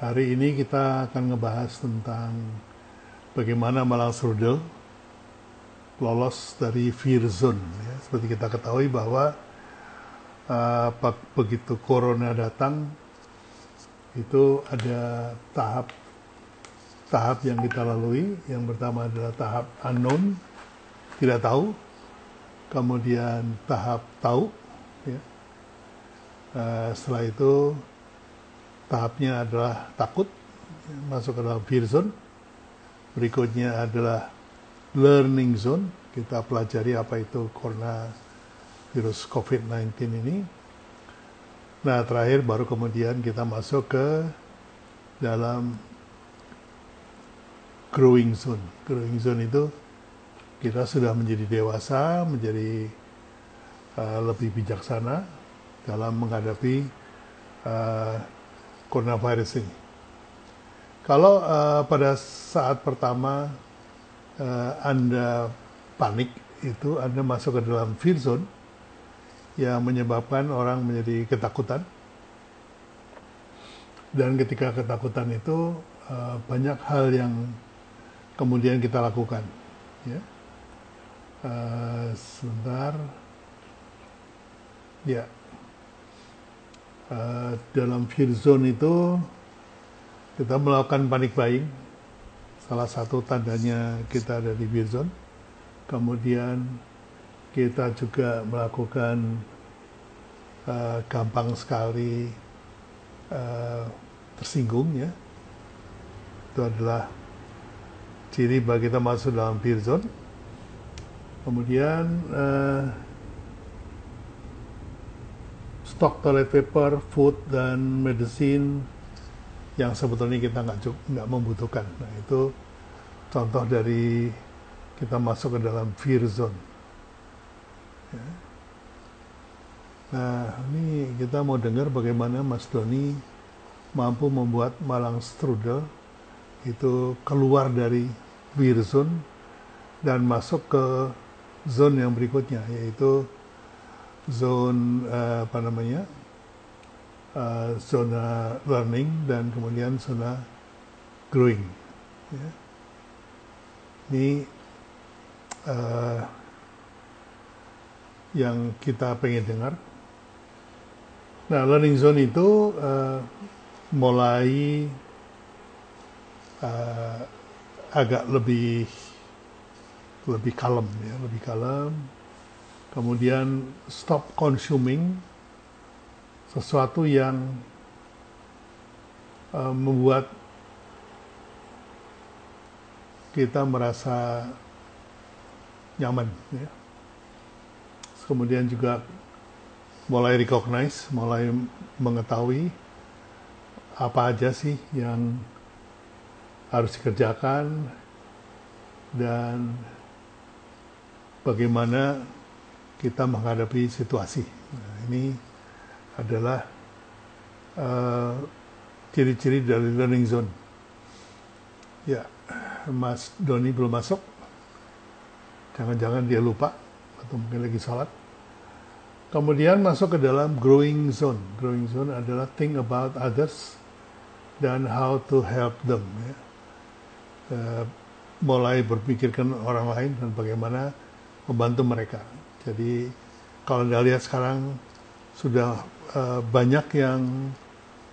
Hari ini kita akan ngebahas tentang bagaimana Malang Strudel lolos dari fear zone. Ya. Seperti kita ketahui bahwa begitu corona datang, itu ada tahap yang kita lalui. Yang pertama adalah tahap unknown, tidak tahu. Kemudian tahap tahu. Ya. Setelah itu tahapnya adalah takut, masuk ke dalam fear zone. Berikutnya adalah learning zone, kita pelajari apa itu coronavirus COVID-19 ini. Nah, terakhir baru kemudian kita masuk ke dalam growing zone. Growing zone itu kita sudah menjadi dewasa, menjadi lebih bijaksana dalam menghadapi coronavirus ini. Kalau pada saat pertama Anda panik, itu Anda masuk ke dalam fear zone yang menyebabkan orang menjadi ketakutan. Dan ketika ketakutan itu banyak hal yang kemudian kita lakukan. Ya. Sebentar. Ya. Dalam fear zone itu kita melakukan panic buying. Salah satu tandanya kita ada di fear zone. Kemudian kita juga melakukan gampang sekali tersinggung, ya. Itu adalah ciri bahwa kita masuk dalam fear zone. Kemudian stok toilet paper, food, dan medicine yang sebetulnya kita nggak membutuhkan. Nah, itu contoh dari kita masuk ke dalam fear zone. Ya. Nah, ini kita mau dengar bagaimana Mas Doni mampu membuat Malang Strudel itu keluar dari fear zone dan masuk ke zone yang berikutnya, yaitu zone zona learning dan kemudian zona growing. Ya. Ini yang kita pengen dengar. Nah, learning zone itu mulai agak lebih kalem, ya, lebih kalem. Kemudian stop consuming sesuatu yang membuat kita merasa nyaman, ya. Kemudian juga mulai recognize, mulai mengetahui apa aja sih yang harus dikerjakan dan bagaimana kita menghadapi situasi. Nah, ini adalah ciri-ciri dari learning zone. Ya, Mas Doni belum masuk. Jangan-jangan dia lupa atau mungkin lagi sholat. Kemudian masuk ke dalam growing zone. Growing zone adalah think about others dan how to help them. Ya. Mulai berpikirkan orang lain dan bagaimana membantu mereka. Jadi kalau Anda lihat sekarang sudah banyak yang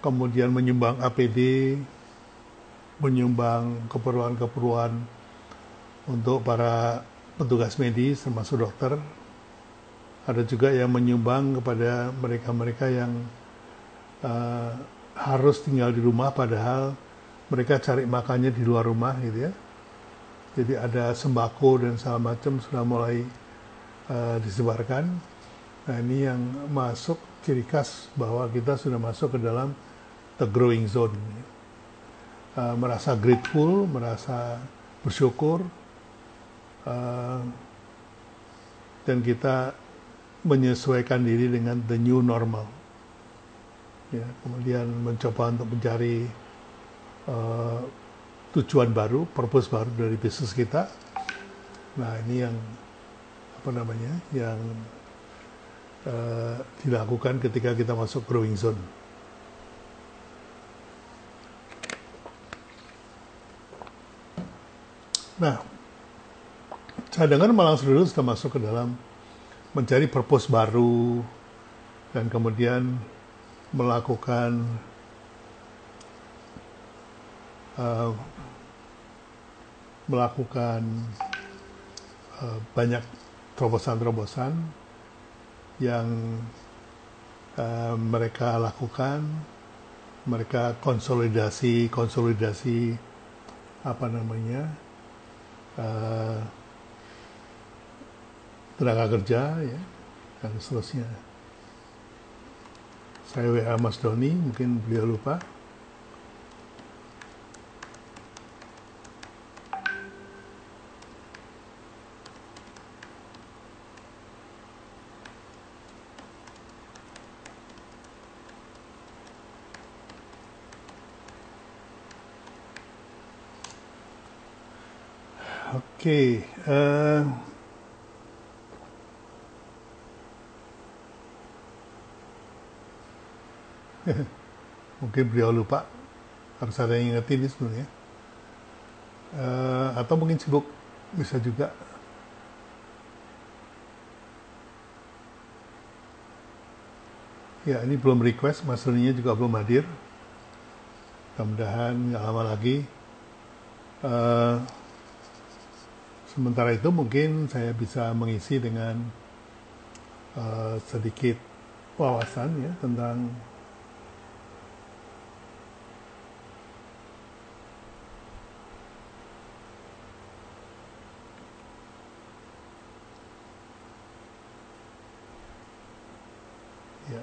kemudian menyumbang APD, menyumbang keperluan-keperluan untuk para petugas medis termasuk dokter. Ada juga yang menyumbang kepada mereka-mereka yang harus tinggal di rumah padahal mereka cari makannya di luar rumah, gitu ya. Jadi ada sembako dan segala macam sudah mulai disebarkan. Nah, ini yang masuk ciri khas bahwa kita sudah masuk ke dalam the growing zone. Merasa grateful, merasa bersyukur, dan kita menyesuaikan diri dengan the new normal. Ya, kemudian mencoba untuk mencari tujuan baru, purpose baru dari bisnis kita. Nah, ini yang yang dilakukan ketika kita masuk growing zone. Nah, saya dengar Malang Serdulu sudah masuk ke dalam mencari purpose baru dan kemudian melakukan uh, banyak terobosan-terobosan yang mereka lakukan, mereka konsolidasi apa namanya tenaga kerja ya dan seterusnya. Saya WA Mas Doni, mungkin beliau lupa. Oke, mungkin beliau lupa, harus ada yang ingetin ini sebenarnya. Atau mungkin sibuk, bisa juga. Ya, ini belum request, Mas Doninya juga belum hadir. Mudah-mudahan nggak lama lagi. Sementara itu mungkin saya bisa mengisi dengan sedikit wawasan ya tentang ya.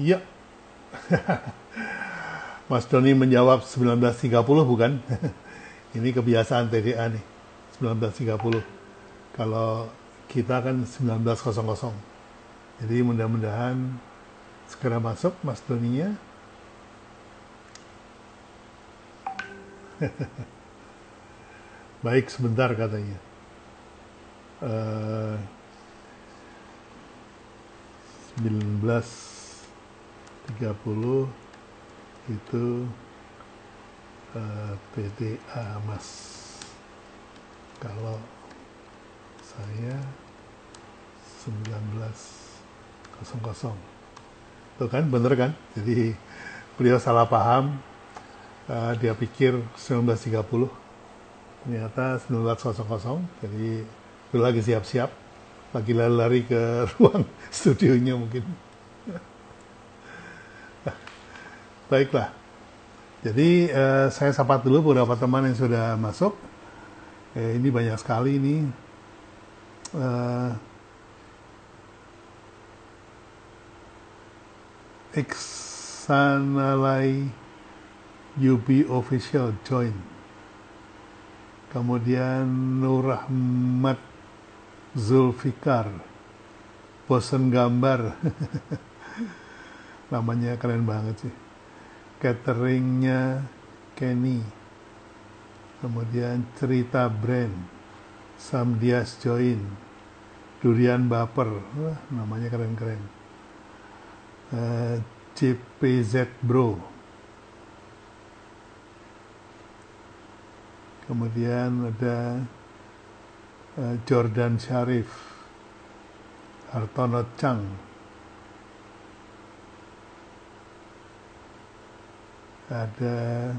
Ya, Mas Doni menjawab 1930 bukan? Ini kebiasaan TDA nih, 1930. Kalau kita kan 1900. Jadi mudah-mudahan segera masuk Mas Doninya. Baik, sebentar katanya. 1930 itu TDA Mas. Kalau saya 1900. Tuh kan, bener kan? Jadi beliau salah paham. Dia pikir 1930. Ternyata 1900. Jadi beliau lagi siap-siap. Lagi lari-lari ke ruang studionya mungkin. Baiklah. Jadi saya sapa dulu beberapa teman yang sudah masuk. Ini banyak sekali ini. Iksanalai UB Official join. Kemudian Nur Rahmat Zulfikar, bosen gambar. Namanya keren banget sih. Cateringnya Kenny. Kemudian cerita brand, Samdias join. Durian baper, wah, namanya keren-keren. CPZ Bro. Kemudian ada Jordan Syarif, Hartono Chang, ada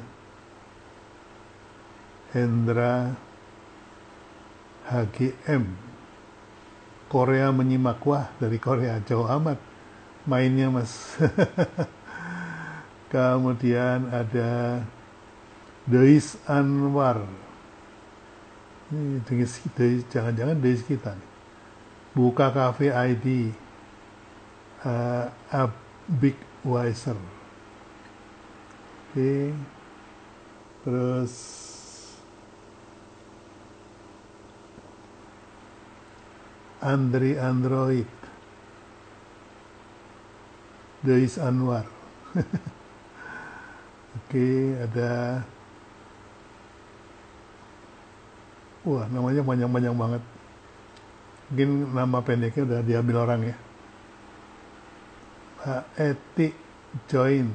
Hendra HGM, Korea menyimak, wah dari Korea jauh amat mainnya Mas. Kemudian ada Deis Anwar, ini jangan-jangan Deis kita nih. Buka Cafe ID, Big Wiser. Oke. Terus Android, Deis Anwar. Oke, ada Wah, namanya panjang-panjang banget. Mungkin nama pendeknya udah diambil orang ya. Pak Eti join,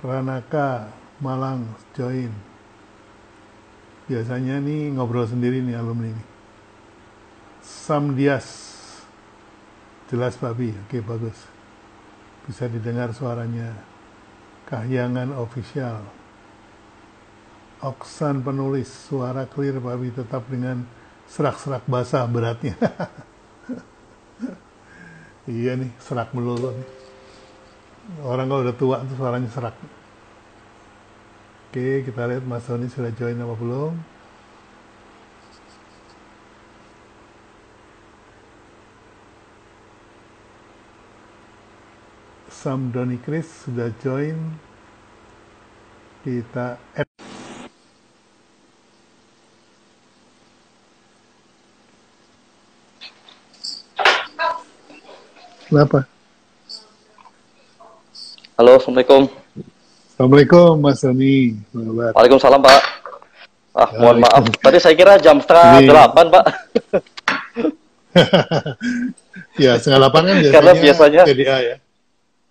Ranaka Malang join. Biasanya nih ngobrol sendiri nih alumni nih. Sam Dias, jelas Babi, oke bagus. Bisa didengar suaranya. Kahyangan official. Oksan penulis, suara clear Babi tetap dengan serak-serak basah beratnya. Iya nih, serak melulu nih. Orang kalau udah tua tuh suaranya serak. Oke, kita lihat Mas Doni sudah join apa belum. Sam Doni Chris sudah join. Kita add. Kenapa? Halo, Assalamualaikum. Assalamualaikum Mas Doni. Waalaikumsalam, Pak. Mohon maaf. Tadi saya kira jam setengah 8, Pak. Ya, setengah 8 kan Karena biasanya TDA ya.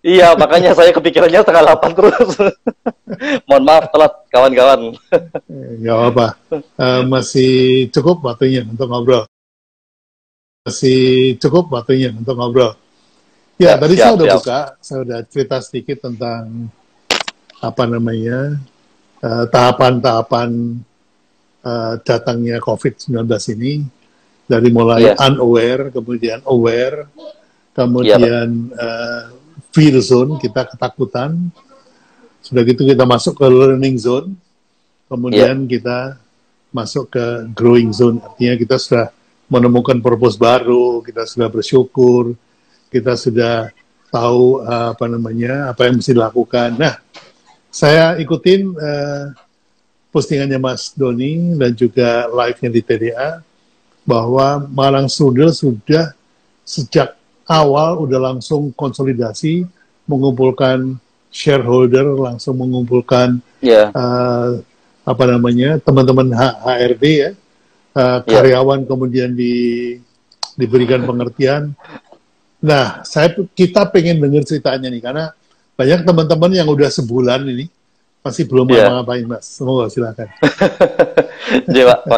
Iya, makanya saya kepikirannya setengah 8 terus. Mohon maaf telat, kawan-kawan. Nggak apa-apa. Masih cukup waktunya untuk ngobrol. Ya, tadi saya udah buka, saya udah cerita sedikit tentang tahapan-tahapan datangnya COVID-19 ini, dari mulai unaware, kemudian aware, kemudian fear zone, kita ketakutan, sudah gitu kita masuk ke learning zone, kemudian kita masuk ke growing zone, artinya kita sudah menemukan purpose baru, kita sudah bersyukur, kita sudah tahu apa yang mesti dilakukan. Nah, saya ikutin postingannya Mas Doni dan juga live-nya di TDA bahwa Malang Strudel sudah sejak awal udah langsung konsolidasi, mengumpulkan shareholder, langsung mengumpulkan teman-teman HRD ya, karyawan kemudian diberikan pengertian. Nah, kita pengen dengar ceritanya nih, karena banyak teman-teman yang udah sebulan ini masih belum ngapa-ngapain, Mas. Semoga silakan. Iya, Pak.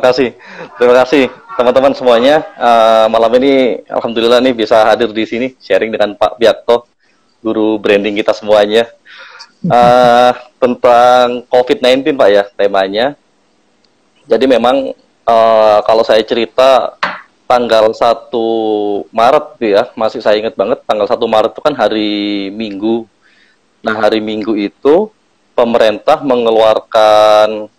Terima kasih teman-teman semuanya. Malam ini alhamdulillah nih bisa hadir di sini sharing dengan Pak Biakto, guru branding kita semuanya. Tentang COVID-19, Pak ya, temanya. Jadi memang kalau saya cerita tanggal 1 Maret ya, masih saya ingat banget, tanggal 1 Maret itu kan hari Minggu. Nah, hari Minggu itu pemerintah mengeluarkan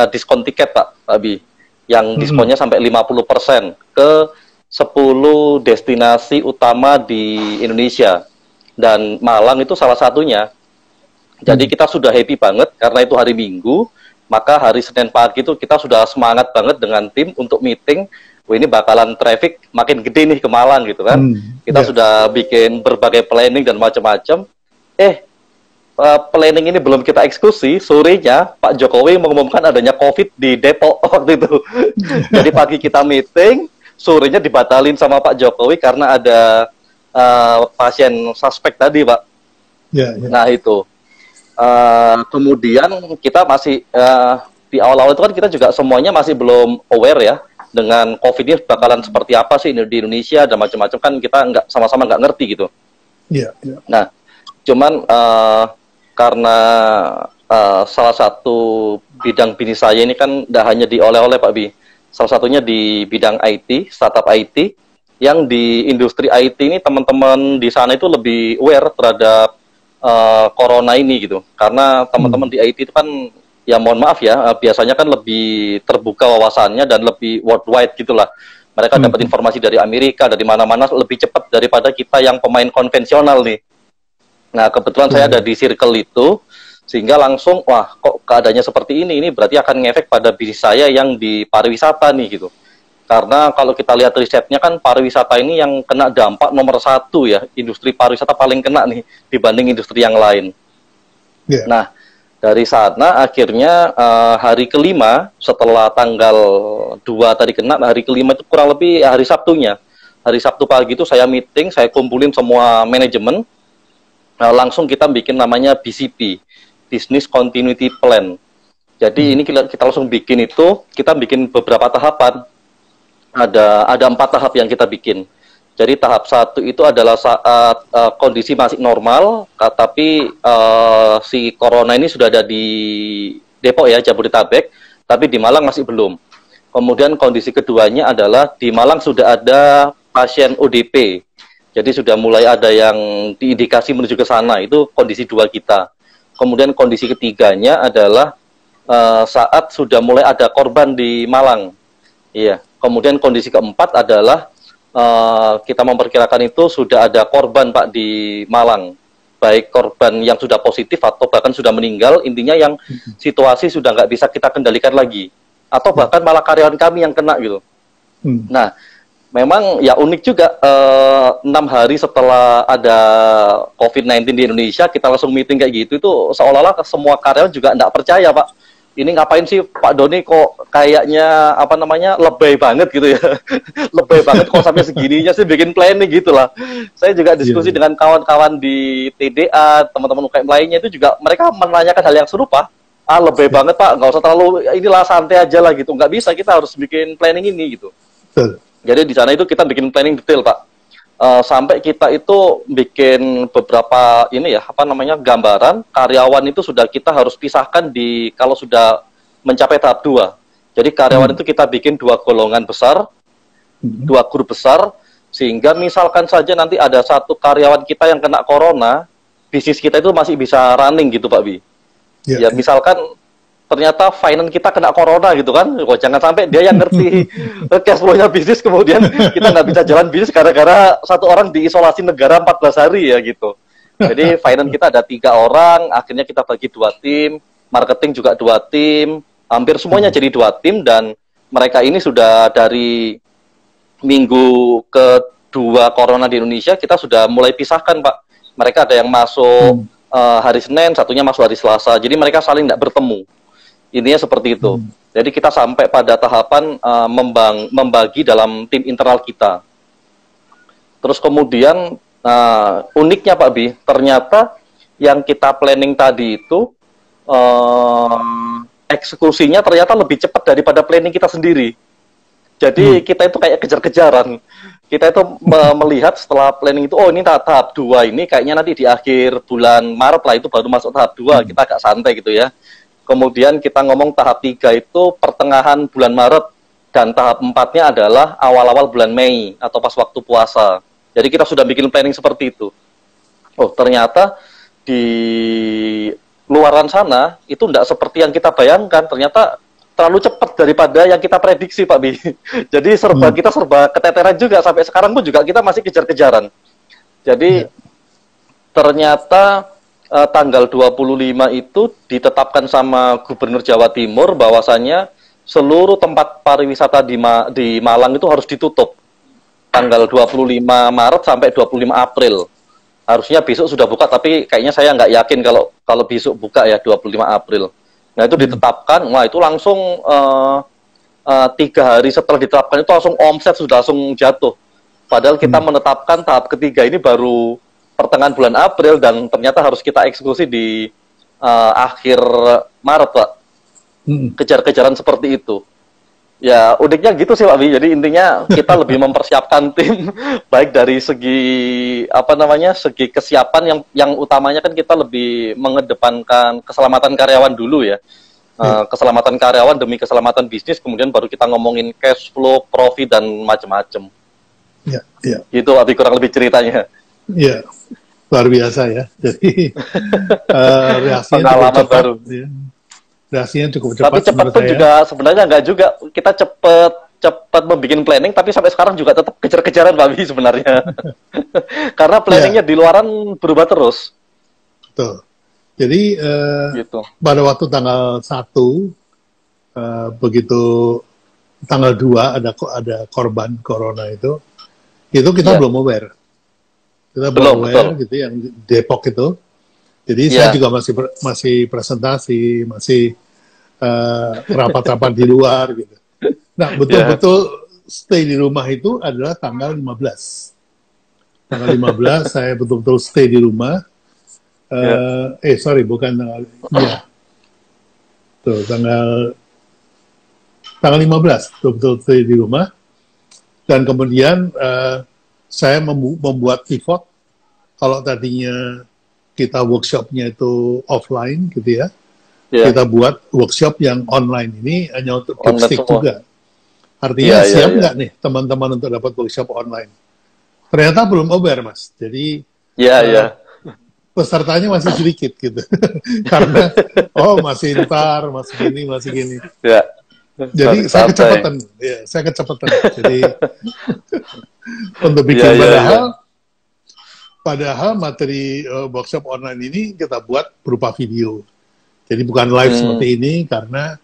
diskon tiket, Pak Abi, yang diskonnya sampai 50% ke 10 destinasi utama di Indonesia, dan Malang itu salah satunya. Jadi kita sudah happy banget karena itu hari Minggu. Maka hari Senin pagi itu kita sudah semangat banget dengan tim untuk meeting. Wah, ini bakalan traffic makin gede nih ke Malang gitu kan. Kita sudah bikin berbagai planning dan macam-macam. Planning ini belum kita eksekusi. Sorenya Pak Jokowi mengumumkan adanya COVID di Depok waktu itu. Jadi pagi kita meeting, sorenya dibatalin sama Pak Jokowi karena ada pasien suspek tadi, Pak. Nah itu. Kemudian kita masih di awal-awal itu kan kita juga semuanya masih belum aware ya dengan COVID ini bakalan seperti apa sih di Indonesia dan macam-macam, kan kita sama-sama nggak ngerti gitu. Nah, cuman karena salah satu bidang bisnis saya ini kan tidak hanya di oleh-oleh Pak Bi, salah satunya di bidang IT, startup IT, yang di industri IT ini teman-teman di sana itu lebih aware terhadap corona ini gitu, karena teman-teman di IT itu kan ya mohon maaf ya, biasanya kan lebih terbuka wawasannya dan lebih worldwide gitulah. Mereka dapat informasi dari Amerika, dari mana-mana lebih cepat daripada kita yang pemain konvensional nih. Nah kebetulan saya ada di circle itu, sehingga langsung wah kok keadaannya seperti ini berarti akan ngefek pada bisnis saya yang di pariwisata nih gitu. Karena kalau kita lihat risetnya kan pariwisata ini yang kena dampak nomor 1 ya, industri pariwisata paling kena nih dibanding industri yang lain. Nah, Dari sana akhirnya hari kelima setelah tanggal 2 tadi kena, hari kelima itu kurang lebih hari Sabtunya. Hari Sabtu pagi itu saya meeting, saya kumpulin semua manajemen. Langsung kita bikin namanya BCP, Business Continuity Plan. Jadi ini kita langsung bikin itu, kita bikin beberapa tahapan. Ada 4 tahap yang kita bikin. Jadi tahap 1 itu adalah saat kondisi masih normal, tapi si corona ini sudah ada di Depok ya, Jabodetabek, tapi di Malang masih belum. Kemudian kondisi keduanya adalah di Malang sudah ada pasien ODP. Jadi sudah mulai ada yang diindikasi menuju ke sana, itu kondisi 2 kita. Kemudian kondisi ketiganya adalah saat sudah mulai ada korban di Malang. Iya. Kemudian kondisi keempat adalah kita memperkirakan itu sudah ada korban Pak di Malang, baik korban yang sudah positif atau bahkan sudah meninggal, intinya yang situasi sudah nggak bisa kita kendalikan lagi, atau bahkan malah karyawan kami yang kena gitu. Nah, memang ya unik juga, 6 hari setelah ada COVID-19 di Indonesia, kita langsung meeting kayak gitu, itu seolah-olah semua karyawan juga nggak percaya Pak. Ini ngapain sih Pak Doni kok kayaknya apa namanya lebay banget gitu ya. Lebay banget kok sampai segininya sih bikin planning gitu lah. Saya juga diskusi dengan kawan-kawan di TDA, teman-teman UKM lainnya itu juga mereka menanyakan hal yang serupa. Lebay banget Pak, nggak usah terlalu inilah santai aja lah gitu. Nggak bisa, kita harus bikin planning ini gitu. Jadi di sana itu kita bikin planning detail Pak. Sampai kita itu bikin beberapa ini ya, apa namanya, gambaran karyawan itu sudah kita harus pisahkan di kalau sudah mencapai tahap 2. Jadi karyawan itu kita bikin 2 golongan besar, 2 grup besar, sehingga misalkan saja nanti ada 1 karyawan kita yang kena corona, bisnis kita itu masih bisa running gitu Pak Bi. Ya misalkan ternyata finance kita kena corona gitu kan, jangan sampai dia yang ngerti cash flow-nya bisnis kemudian kita nggak bisa jalan bisnis gara-gara 1 orang diisolasi negara 14 hari ya gitu. Jadi finance kita ada 3 orang, akhirnya kita bagi 2 tim, marketing juga 2 tim, hampir semuanya jadi 2 tim, dan mereka ini sudah dari minggu kedua corona di Indonesia kita sudah mulai pisahkan Pak. Mereka ada yang masuk hari Senin, satunya masuk hari Selasa, jadi mereka saling tidak bertemu. Intinya seperti itu. Jadi kita sampai pada tahapan membagi dalam tim internal kita. Terus kemudian uniknya Pak Bi, ternyata yang kita planning tadi itu eksekusinya ternyata lebih cepat daripada planning kita sendiri. Jadi kita itu kayak kejar-kejaran. Kita itu melihat setelah planning itu, oh ini tahap 2 ini kayaknya nanti di akhir bulan Maret lah itu baru masuk tahap 2, kita agak santai gitu ya. Kemudian kita ngomong tahap 3 itu pertengahan bulan Maret, dan tahap 4-nya adalah awal-awal bulan Mei atau pas waktu puasa. Jadi kita sudah bikin planning seperti itu. Oh ternyata di luaran sana itu tidak seperti yang kita bayangkan, ternyata terlalu cepat daripada yang kita prediksi Pak Bi. Jadi kita serba keteteran juga, sampai sekarang pun juga kita masih kejar-kejaran. Jadi ternyata tanggal 25 itu ditetapkan sama Gubernur Jawa Timur bahwasannya seluruh tempat pariwisata di Malang itu harus ditutup tanggal 25 Maret sampai 25 April. Harusnya besok sudah buka, tapi kayaknya saya nggak yakin kalau besok buka ya 25 April. Nah itu ditetapkan, wah itu langsung 3 hari setelah ditetapkan itu langsung omset sudah langsung jatuh. Padahal kita menetapkan tahap ketiga ini baru pertengahan bulan April, dan ternyata harus kita eksekusi di akhir Maret Pak. Kejar-kejaran seperti itu. Ya uniknya gitu sih Pak Bi. Jadi intinya kita lebih mempersiapkan tim baik dari segi apa namanya, segi kesiapan, yang utamanya kan kita lebih mengedepankan keselamatan karyawan dulu ya. Keselamatan karyawan demi keselamatan bisnis, kemudian baru kita ngomongin cash flow, profit, dan macam-macam. Gitu Pak Bi kurang lebih ceritanya. Iya, luar biasa ya. Jadi reaksinya cukup cepat. Baru. Ya. Reaksinya cukup cepat. Tapi cepat pun juga sebenarnya nggak juga. Kita cepat membuat planning, tapi sampai sekarang juga tetap kejar-kejaran Pak Bi sebenarnya. Karena planningnya di luaran berubah terus. Betul. Jadi gitu. Pada waktu tanggal 1, begitu tanggal 2 ada korban corona itu kita belum aware. Kita belum aware gitu yang Depok itu. Jadi saya juga masih presentasi, masih rapat-rapat di luar gitu. Nah, betul-betul stay di rumah itu adalah tanggal 15. Tanggal 15 saya betul-betul stay di rumah. Sorry, bukan tanggal, tuh, tanggal 15 betul-betul stay di rumah. Dan kemudian saya membuat pivot. Kalau tadinya kita workshopnya itu offline gitu ya, kita buat workshop yang online ini hanya untuk Deepstick juga. Artinya siap nggak nih teman-teman untuk dapat workshop online? Ternyata belum aware, Mas. Jadi pesertanya masih sedikit gitu. Karena masih ntar, masih gini. Jadi saya kecepatan. Jadi untuk bikin padahal materi workshop online ini kita buat berupa video. Jadi bukan live seperti ini karena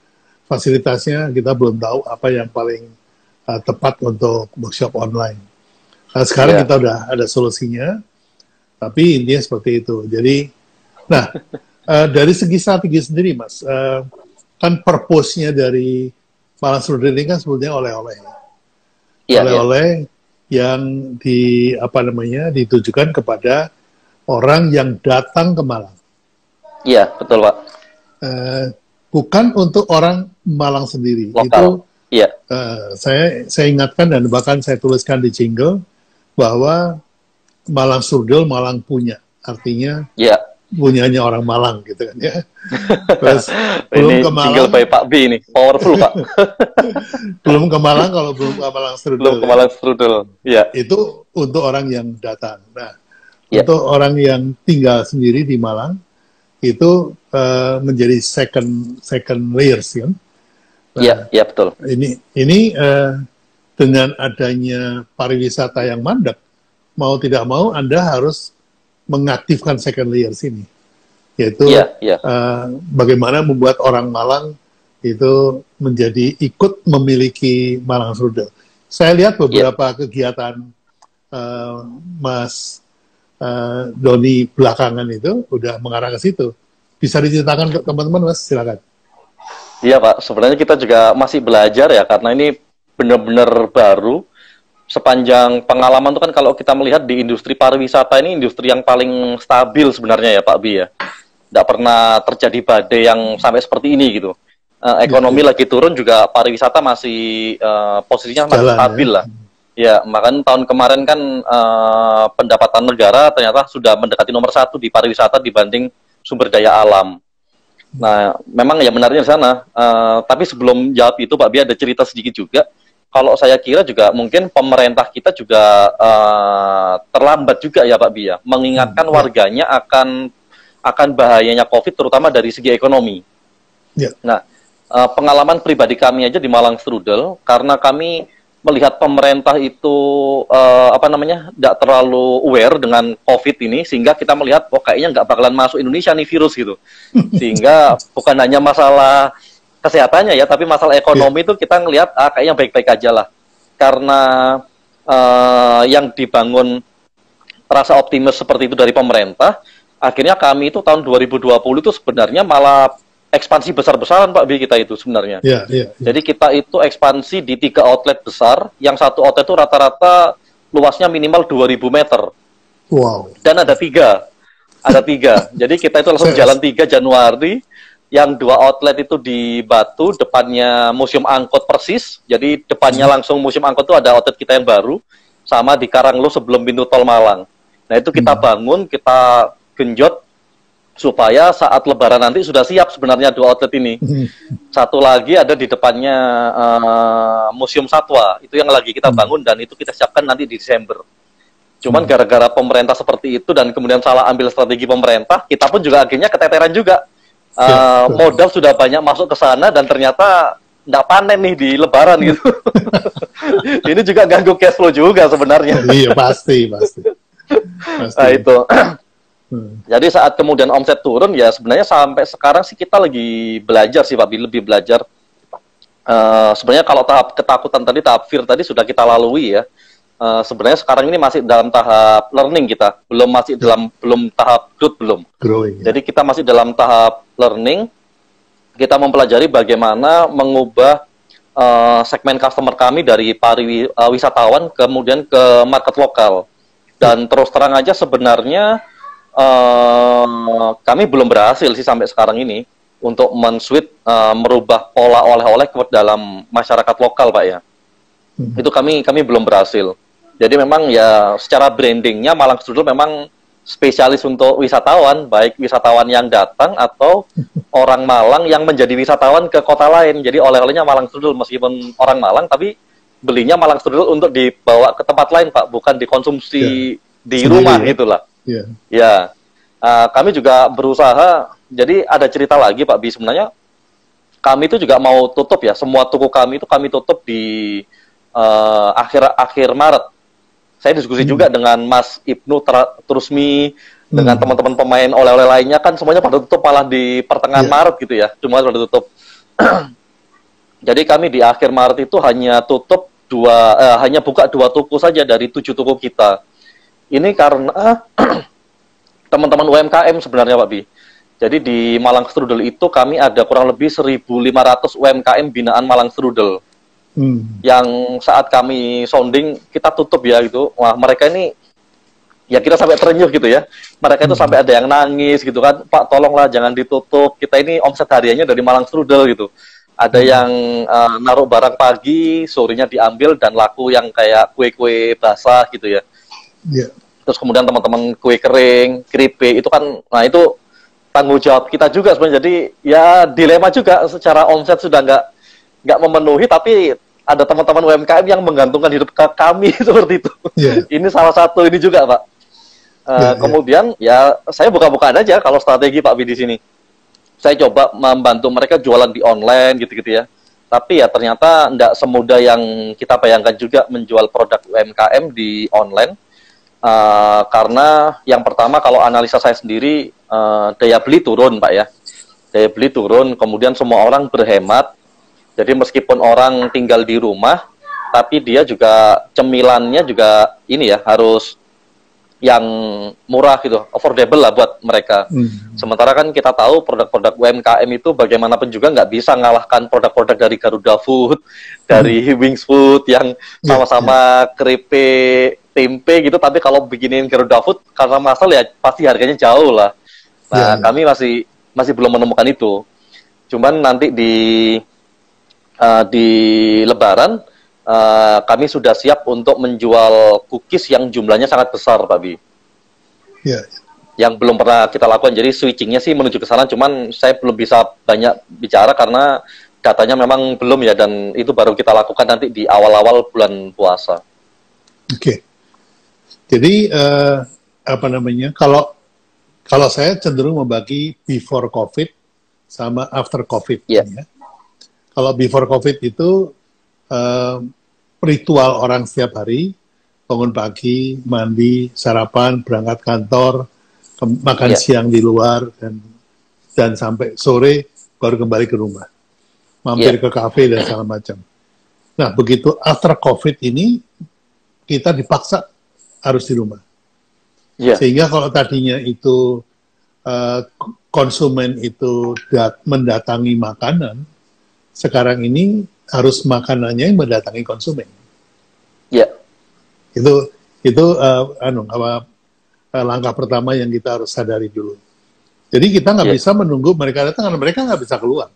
fasilitasnya kita belum tahu apa yang paling tepat untuk workshop online. Nah, sekarang kita udah ada solusinya, tapi intinya seperti itu. Jadi, dari segi strategi sendiri, Mas, kan purpose-nya dari Malang Strudel ini kan sebetulnya oleh-oleh. Oleh-oleh yang ditujukan kepada orang yang datang ke Malang. Iya, betul, Pak. Bukan untuk orang Malang sendiri. Lokal. Itu saya ingatkan dan bahkan saya tuliskan di jingle bahwa Malang Strudel, Malang punya. Artinya punyanya orang Malang gitu kan ya. Terus belum ke Malang. Jingle by Pak B ini, powerful Pak. Belum ke Malang kalau belum ke Malang Strudel. Belum ke Malang Strudel, Itu untuk orang yang datang. Nah, untuk orang yang tinggal sendiri di Malang, itu menjadi second layers kan. Iya, betul. Ini dengan adanya pariwisata yang mandek, mau tidak mau Anda harus mengaktifkan second layers ini, yaitu bagaimana membuat orang Malang itu menjadi ikut memiliki Malang Strudel. Saya lihat beberapa kegiatan Mas Doni belakangan itu udah mengarah ke situ. Bisa diceritakan ke teman-teman, Mas? Silakan. Iya, Pak. Sebenarnya kita juga masih belajar ya, karena ini benar-benar baru. Sepanjang pengalaman itu kan kalau kita melihat di industri pariwisata ini industri yang paling stabil sebenarnya ya, Pak Bi ya. Tidak pernah terjadi badai yang sampai seperti ini gitu. Ekonomi lagi turun juga pariwisata masih posisinya masih stabil lah. Ya, makanya tahun kemarin kan pendapatan negara ternyata sudah mendekati nomor 1 di pariwisata dibanding sumber daya alam. Nah, memang ya benarnya di sana. Tapi sebelum jawab itu, Pak Bi ada cerita sedikit juga. Kalau saya kira juga mungkin pemerintah kita juga terlambat juga ya Pak Bi ya, mengingatkan warganya akan bahayanya COVID terutama dari segi ekonomi. Nah, pengalaman pribadi kami aja di Malang Strudel, karena kami melihat pemerintah itu tidak terlalu aware dengan COVID ini, sehingga kita melihat kayaknya nggak bakalan masuk Indonesia nih virus gitu. Sehingga bukan hanya masalah kesehatannya ya, tapi masalah ekonomi itu kita ngelihat kayaknya baik-baik aja lah. Karena yang dibangun rasa optimis seperti itu dari pemerintah, akhirnya kami itu tahun 2020 itu sebenarnya malah ekspansi besar-besaran Pak B kita itu sebenarnya. Jadi kita itu ekspansi di 3 outlet besar, yang satu outlet itu rata-rata luasnya minimal 2000 meter. Wow. Dan ada 3. Jadi kita itu langsung jalan 3 Januari, yang 2 outlet itu di Batu, depannya Museum Angkut persis. Jadi depannya langsung Museum Angkut itu ada outlet kita yang baru, sama di Karanglo sebelum pintu tol Malang. Nah itu kita bangun, kita genjot supaya saat Lebaran nanti sudah siap sebenarnya 2 outlet ini. Satu lagi ada di depannya Museum Satwa, itu yang lagi kita bangun dan itu kita siapkan nanti di Desember. Cuman gara-gara pemerintah seperti itu dan kemudian salah ambil strategi pemerintah, kita pun juga akhirnya keteteran juga. Modal sudah banyak masuk ke sana dan ternyata nggak panen nih di Lebaran gitu. Ini juga ganggu cash flow juga sebenarnya. Iya pasti. Nah itu. Jadi saat kemudian omset turun ya sebenarnya sampai sekarang sih kita lagi belajar sih Pak, lebih belajar. Sebenarnya kalau tahap ketakutan tadi, tahap fear tadi sudah kita lalui ya. sebenarnya sekarang ini masih dalam tahap learning kita, belum tahap growth belum. Growing. Jadi kita masih dalam tahap learning. Kita mempelajari bagaimana mengubah segmen customer kami dari wisatawan kemudian ke market lokal. Dan terus terang aja sebenarnya kami belum berhasil sih sampai sekarang ini untuk merubah pola oleh-oleh ke dalam masyarakat lokal, Pak ya. Itu kami belum berhasil. Jadi memang ya secara brandingnya Malang Strudel memang spesialis untuk wisatawan, baik wisatawan yang datang atau orang Malang yang menjadi wisatawan ke kota lain. Jadi oleh-olehnya Malang Strudel, meskipun orang Malang, tapi belinya Malang Strudel untuk dibawa ke tempat lain, Pak, bukan dikonsumsi di rumah gitulah. Ya, kami juga berusaha. Jadi ada cerita lagi, Pak Bi, sebenarnya kami itu juga mau tutup ya, semua toko kami itu kami tutup di akhir Maret. Saya diskusi juga dengan Mas Ibnu Trusmi, dengan teman-teman pemain oleh-oleh lainnya, kan semuanya pada tutup malah di pertengahan Maret gitu ya, cuma pada tutup. Jadi kami di akhir Maret itu hanya hanya buka 2 toko saja dari 7 toko kita. Ini karena teman-teman UMKM sebenarnya, Pak Bi. Jadi di Malang Strudel itu kami ada kurang lebih 1.500 UMKM binaan Malang Strudel. Yang saat kami sounding kita tutup ya gitu. Wah, mereka ini ya kita sampai terenyuh gitu ya. Mereka itu sampai ada yang nangis gitu kan. Pak, tolonglah jangan ditutup. Kita ini omset hariannya dari Malang Strudel gitu. Ada yang naruh barang pagi, sorenya diambil dan laku yang kayak kue-kue basah gitu ya. Terus kemudian teman-teman kue kering, keripik itu kan, nah itu tanggung jawab kita juga sebenarnya. Jadi ya dilema juga, secara omset sudah nggak memenuhi, tapi ada teman-teman UMKM yang menggantungkan hidup ke kami seperti itu. Ini salah satu ini juga, Pak. Kemudian ya saya buka-bukaan aja kalau strategi Pak Bi di sini. Saya coba membantu mereka jualan di online gitu-gitu ya. Tapi ya ternyata nggak semudah yang kita bayangkan juga menjual produk UMKM di online. Karena yang pertama kalau analisa saya sendiri daya beli turun, Pak ya. Daya beli turun, kemudian semua orang berhemat. Jadi meskipun orang tinggal di rumah, tapi dia juga cemilannya juga ini ya harus yang murah gitu, affordable lah buat mereka. Sementara kan kita tahu produk-produk UMKM itu bagaimanapun juga nggak bisa ngalahkan produk-produk dari Garuda Food, dari Wings Food yang sama-sama keripik, tempe gitu. Tapi kalau bikinin Garuda Food karena masal ya pasti harganya jauh lah. Nah kami masih belum menemukan itu. Cuman nanti di Lebaran kami sudah siap untuk menjual cookies yang jumlahnya sangat besar, Pak Bi. Yang belum pernah kita lakukan. Jadi switchingnya sih menuju ke sana, cuman saya belum bisa banyak bicara karena datanya memang belum ya, dan itu baru kita lakukan nanti di awal-awal bulan puasa. Jadi kalau saya cenderung membagi before COVID sama after COVID. Ya. Kalau before COVID itu ritual orang setiap hari, bangun pagi, mandi, sarapan, berangkat kantor, makan siang di luar, dan sampai sore baru kembali ke rumah. Mampir ke kafe dan segala macam. Nah, begitu after COVID ini, kita dipaksa harus di rumah. Sehingga kalau tadinya itu konsumen itu mendatangi makanan, sekarang ini harus makanannya yang mendatangi konsumen. Itu langkah pertama yang kita harus sadari dulu. Jadi kita nggak bisa menunggu mereka datang karena mereka nggak bisa keluar.